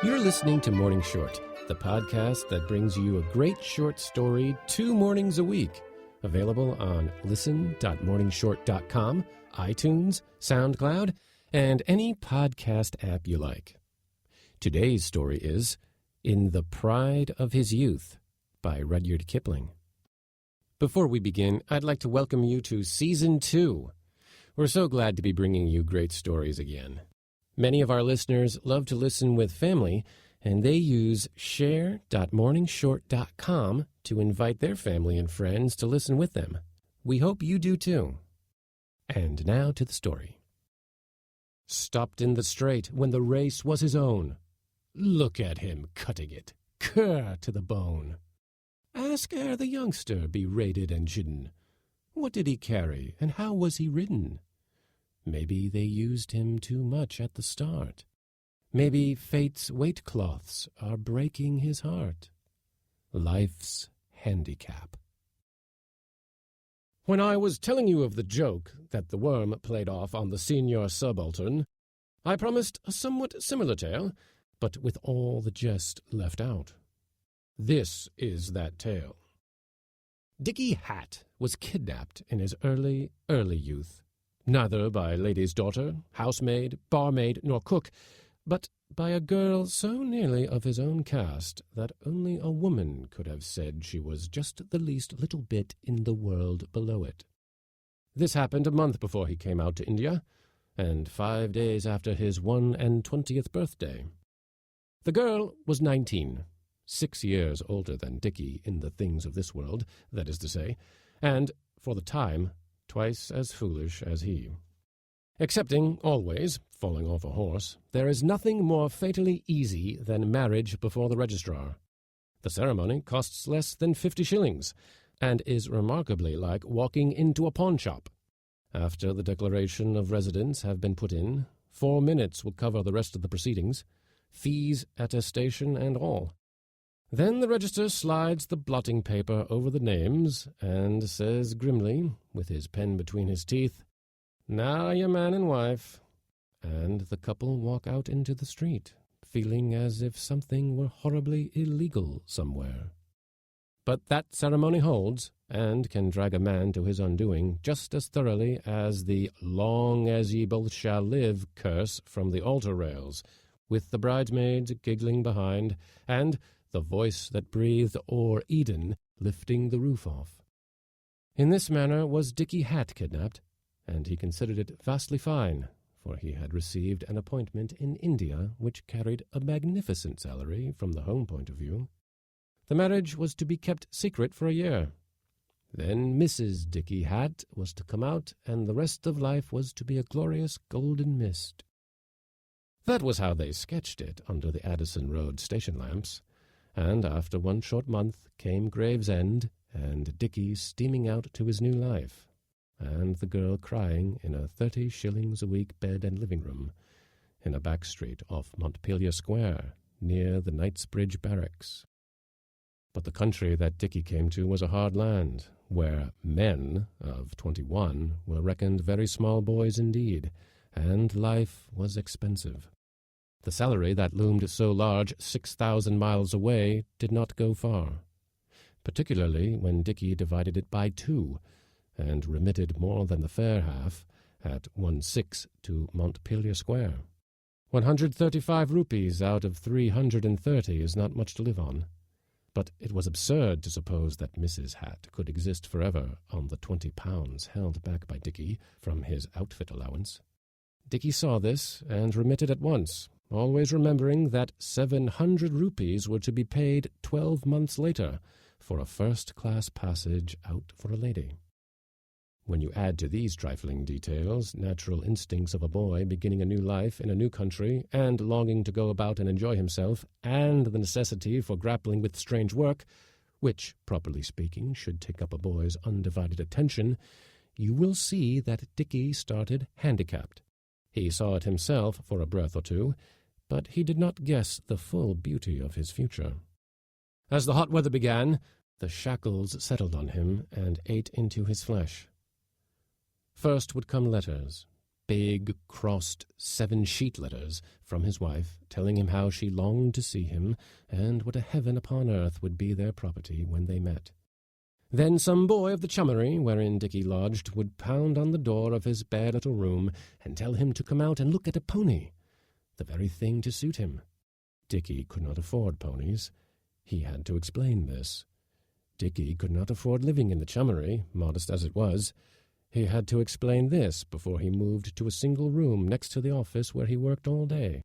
You're listening to Morning Short, the podcast that brings you a great short story 2 mornings a week. Available on listen.morningshort.com, iTunes, SoundCloud, and any podcast app you like. Today's story is In the Pride of His Youth by Rudyard Kipling. Before we begin, I'd like to welcome you to Season 2. We're so glad to be bringing you great stories again. Many of our listeners love to listen with family, and they use share.morningshort.com to invite their family and friends to listen with them. We hope you do too. And now to the story. Stopped in the straight when the race was his own. Look at him cutting it, cur to the bone. Ask ere the youngster be rated and chidden. What did he carry, and how was he ridden? Maybe they used him too much at the start. Maybe fate's weight cloths are breaking his heart. Life's handicap. When I was telling you of the joke that the worm played off on the senior subaltern, I promised a somewhat similar tale, but with all the jest left out. This is that tale. Dickie Hatt was kidnapped in his early youth, neither by lady's daughter, housemaid, barmaid, nor cook, but by a girl so nearly of his own caste that only a woman could have said she was just the least little bit in the world below it. This happened a month before he came out to India, and 5 days after his 21st birthday. The girl was 19, 6 years older than Dickie in the things of this world, that is to say, and, for the time, twice as foolish as he. Excepting, always, falling off a horse, there is nothing more fatally easy than marriage before the registrar. The ceremony costs less than 50 shillings, and is remarkably like walking into a pawnshop. After the declaration of residence have been put in, 4 minutes will cover the rest of the proceedings, fees, attestation, and all. Then the register slides the blotting paper over the names and says grimly, with his pen between his teeth, "Now you're man and wife." And the couple walk out into the street, feeling as if something were horribly illegal somewhere. But that ceremony holds, and can drag a man to his undoing just as thoroughly as the "long as ye both shall live" curse from the altar rails, with the bridesmaids giggling behind, and the voice that breathed o'er Eden lifting the roof off. In this manner was Dickie Hatt kidnapped, and he considered it vastly fine, for he had received an appointment in India which carried a magnificent salary from the home point of view. The marriage was to be kept secret for a year. Then Mrs. Dickie Hatt was to come out, and the rest of life was to be a glorious golden mist. That was how they sketched it under the Addison Road station lamps, and after 1 short month came Gravesend, and Dickie steaming out to his new life, and the girl crying in a 30 shillings a week bed and living room, in a back street off Montpelier Square, near the Knightsbridge Barracks. But the country that Dickie came to was a hard land, where men of 21 were reckoned very small boys indeed, and life was expensive. The salary that loomed so large 6,000 miles away did not go far, particularly when Dickie divided it by 2, and remitted more than the fair half at 1/6 to Montpelier Square. 135 rupees out of 330 is not much to live on, but it was absurd to suppose that Mrs. Hatt could exist forever on the £20 held back by Dickie from his outfit allowance. Dickie saw this and remitted at once, always remembering that 700 rupees were to be paid 12 months later for a first-class passage out for a lady. When you add to these trifling details natural instincts of a boy beginning a new life in a new country and longing to go about and enjoy himself, and the necessity for grappling with strange work, which, properly speaking, should take up a boy's undivided attention, you will see that Dickie started handicapped. He saw it himself for a breath or two, but he did not guess the full beauty of his future. As the hot weather began, the shackles settled on him and ate into his flesh. First would come letters, big, crossed 7-sheet letters from his wife, telling him how she longed to see him, and what a heaven upon earth would be their property when they met. Then some boy of the chummery wherein Dickie lodged would pound on the door of his bare little room and tell him to come out and look at a pony, the very thing to suit him. Dickie could not afford ponies. He had to explain this. Dickie could not afford living in the chummery, modest as it was. He had to explain this before he moved to a single room next to the office where he worked all day.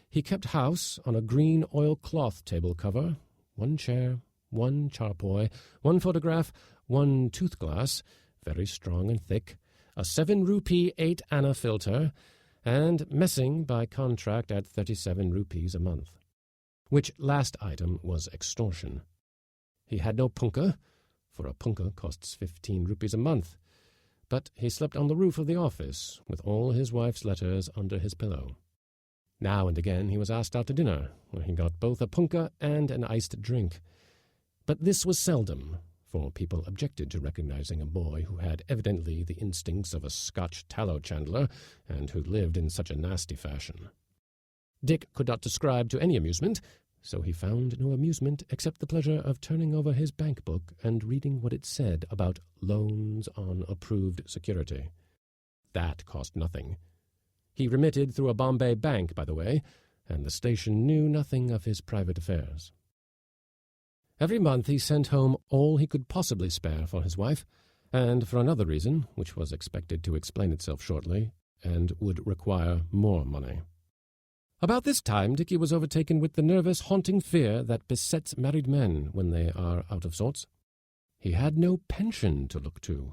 He kept house on a green oilcloth table cover, 1 chair, 1 charpoy, 1 photograph, 1 tooth-glass, very strong and thick, a 7-rupee 8-anna filter, and messing by contract at 37 rupees a month, which last item was extortion. He had no punkah, for a punkah costs 15 rupees a month, but he slept on the roof of the office with all his wife's letters under his pillow. Now and again he was asked out to dinner, where he got both a punkah and an iced drink. But this was seldom, for people objected to recognizing a boy who had evidently the instincts of a Scotch tallow chandler and who lived in such a nasty fashion. Dick could not describe to any amusement, so he found no amusement except the pleasure of turning over his bank book and reading what it said about loans on approved security. That cost nothing. He remitted through a Bombay bank, by the way, and the station knew nothing of his private affairs. Every month he sent home all he could possibly spare for his wife, and for another reason, which was expected to explain itself shortly, and would require more money. About this time Dickie was overtaken with the nervous, haunting fear that besets married men when they are out of sorts. He had no pension to look to.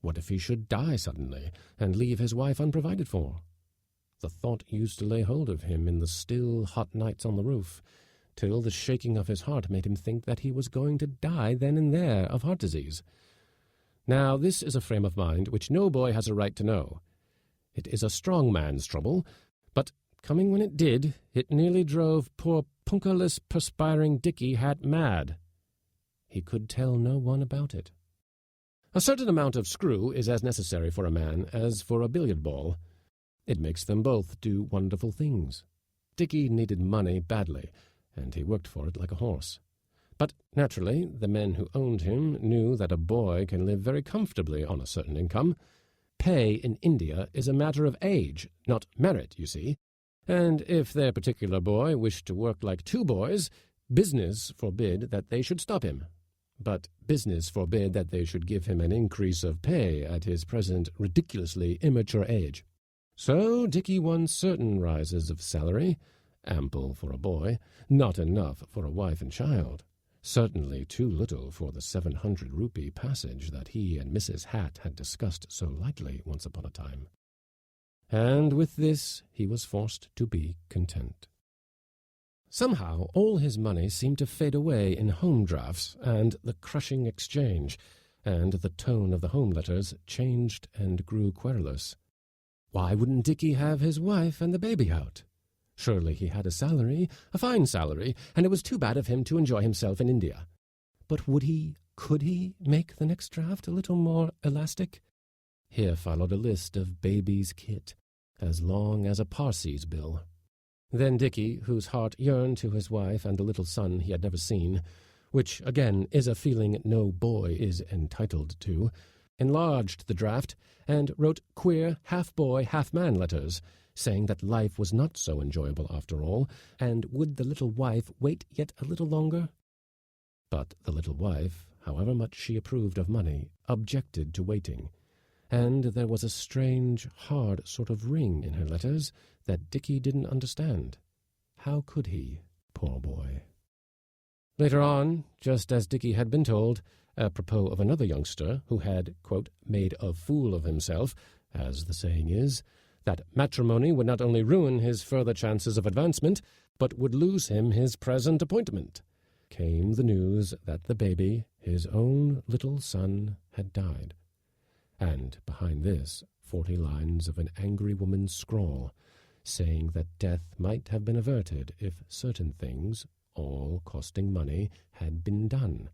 What if he should die suddenly, and leave his wife unprovided for? The thought used to lay hold of him in the still, hot nights on the roof, till the shaking of his heart made him think that he was going to die then and there of heart disease. Now, this is a frame of mind which no boy has a right to know. It is a strong man's trouble, but coming when it did, it nearly drove poor punkaless, perspiring Dickie hat mad. He could tell no one about it. A certain amount of screw is as necessary for a man as for a billiard ball. It makes them both do wonderful things. Dickie needed money badly, and he worked for it like a horse. But, naturally, the men who owned him knew that a boy can live very comfortably on a certain income. Pay in India is a matter of age, not merit, you see. And if their particular boy wished to work like 2 boys, business forbid that they should stop him. But business forbid that they should give him an increase of pay at his present ridiculously immature age. So Dickie won certain rises of salary, ample for a boy, not enough for a wife and child, certainly too little for the 700-rupee passage that he and Mrs. Hat had discussed so lightly once upon a time. And with this he was forced to be content. Somehow all his money seemed to fade away in home drafts and the crushing exchange, and the tone of the home letters changed and grew querulous. Why wouldn't Dickie have his wife and the baby out? Surely he had a salary, a fine salary, and it was too bad of him to enjoy himself in India. But could he make the next draft a little more elastic? Here followed a list of baby's kit, as long as a Parsee's bill. Then Dickie, whose heart yearned to his wife and a little son he had never seen, which, again, is a feeling no boy is entitled to, enlarged the draft and wrote queer half-boy, half-man letters, saying that life was not so enjoyable after all, and would the little wife wait yet a little longer? But the little wife, however much she approved of money, objected to waiting, and there was a strange, hard sort of ring in her letters that Dickie didn't understand. How could he, poor boy? Later on, just as Dickie had been told, apropos of another youngster who had, quote, made a fool of himself, as the saying is, that matrimony would not only ruin his further chances of advancement, but would lose him his present appointment, came the news that the baby, his own little son, had died. And behind this, 40 lines of an angry woman's scrawl, saying that death might have been averted if certain things, all costing money, had been done,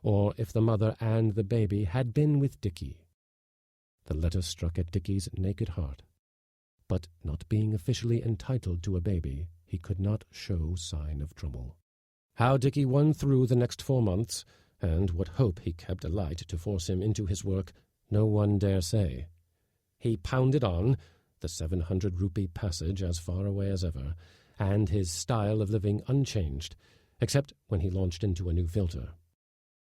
or if the mother and the baby had been with Dickie. The letter struck at Dicky's naked heart. But not being officially entitled to a baby, he could not show sign of trouble. How Dicky won through the next 4 months, and what hope he kept alight to force him into his work, no one dare say. He pounded on, the 700-rupee passage as far away as ever, and his style of living unchanged, except when he launched into a new filter.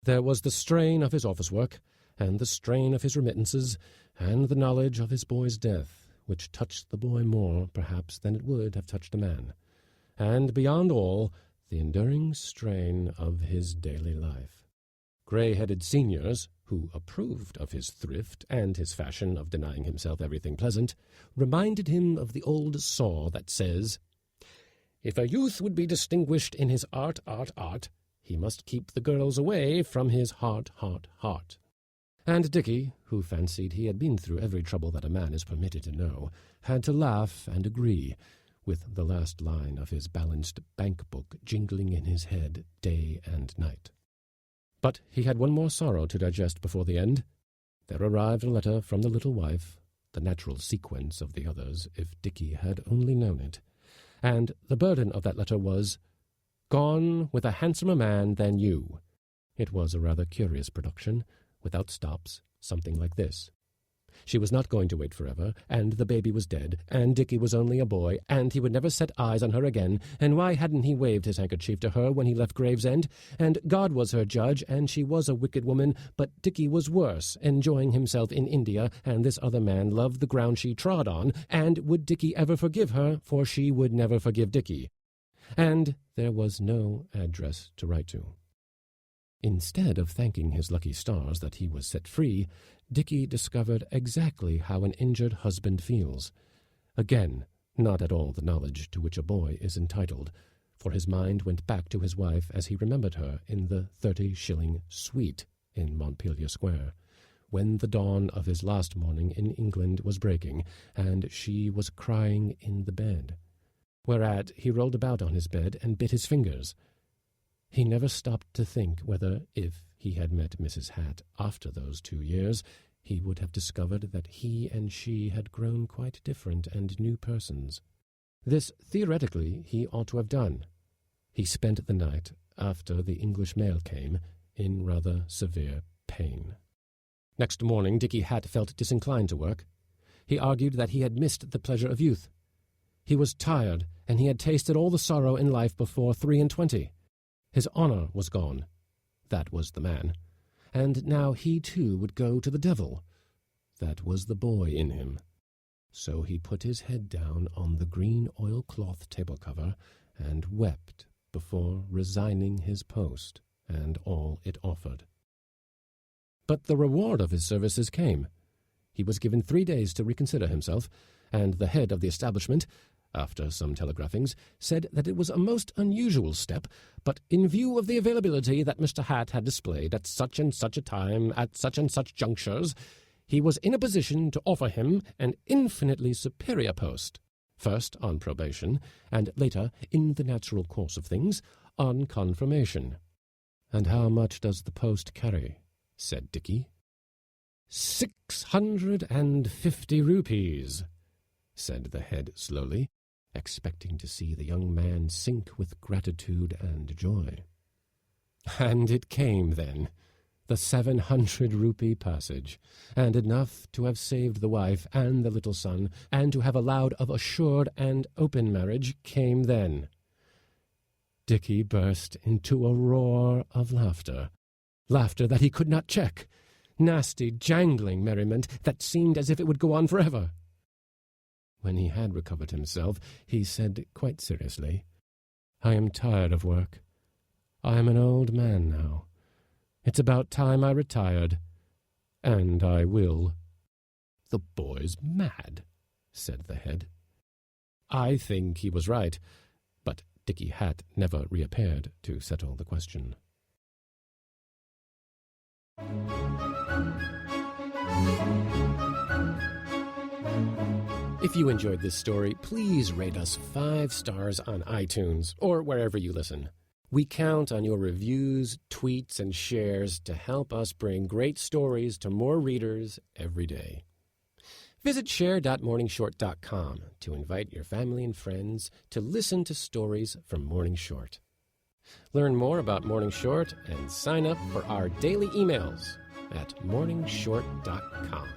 There was the strain of his office work, and the strain of his remittances, and the knowledge of his boy's death, which touched the boy more, perhaps, than it would have touched a man, and, beyond all, the enduring strain of his daily life. Grey-headed seniors, who approved of his thrift and his fashion of denying himself everything pleasant, reminded him of the old saw that says, "If a youth would be distinguished in his art, he must keep the girls away from his heart. And Dicky, who fancied he had been through every trouble that a man is permitted to know, had to laugh and agree, with the last line of his balanced bank-book jingling in his head day and night. But he had one more sorrow to digest before the end. There arrived a letter from the little wife, the natural sequence of the others, if Dicky had only known it, and the burden of that letter was, "Gone with a handsomer man than you." It was a rather curious production, without stops, something like this. She was not going to wait forever, and the baby was dead, and Dicky was only a boy, and he would never set eyes on her again, and why hadn't he waved his handkerchief to her when he left Gravesend? And God was her judge, and she was a wicked woman, but Dicky was worse, enjoying himself in India, and this other man loved the ground she trod on, and would Dicky ever forgive her, for she would never forgive Dicky? And there was no address to write to. Instead of thanking his lucky stars that he was set free, Dicky discovered exactly how an injured husband feels. Again, not at all the knowledge to which a boy is entitled, for his mind went back to his wife as he remembered her in the 30-shilling suite in Montpelier Square, when the dawn of his last morning in England was breaking, and she was crying in the bed. Whereat he rolled about on his bed and bit his fingers. He never stopped to think whether, if he had met Mrs. Hatt after those 2 years, he would have discovered that he and she had grown quite different and new persons. This, theoretically, he ought to have done. He spent the night, after the English mail came, in rather severe pain. Next morning Dicky Hatt felt disinclined to work. He argued that he had missed the pleasure of youth. He was tired, and he had tasted all the sorrow in life before 23. His honor was gone. That was the man. And now he too would go to the devil. That was the boy in him. So he put his head down on the green oilcloth table cover and wept before resigning his post and all it offered. But the reward of his services came. He was given 3 days to reconsider himself, and the head of the establishment, after some telegraphings, said that it was a most unusual step, but in view of the availability that Mr. Hatt had displayed at such and such a time, at such and such junctures, he was in a position to offer him an infinitely superior post, first on probation, and later, in the natural course of things, on confirmation. "And how much does the post carry?" said Dicky. 650 rupees, said the head slowly, expecting to see the young man sink with gratitude and joy. And it came then, the 700-rupee passage, and enough to have saved the wife and the little son, and to have allowed of assured and open marriage, came then. Dicky burst into a roar of laughter that he could not check, nasty, jangling merriment that seemed as if it would go on forever. When he had recovered himself, he said quite seriously, "I am tired of work. I am an old man now. It's about time I retired. And I will." "The boy's mad," said the head. I think he was right, but Dicky Hatt never reappeared to settle the question. If you enjoyed this story, please rate us 5 stars on iTunes or wherever you listen. We count on your reviews, tweets, and shares to help us bring great stories to more readers every day. Visit share.morningshort.com to invite your family and friends to listen to stories from Morning Short. Learn more about Morning Short and sign up for our daily emails at morningshort.com.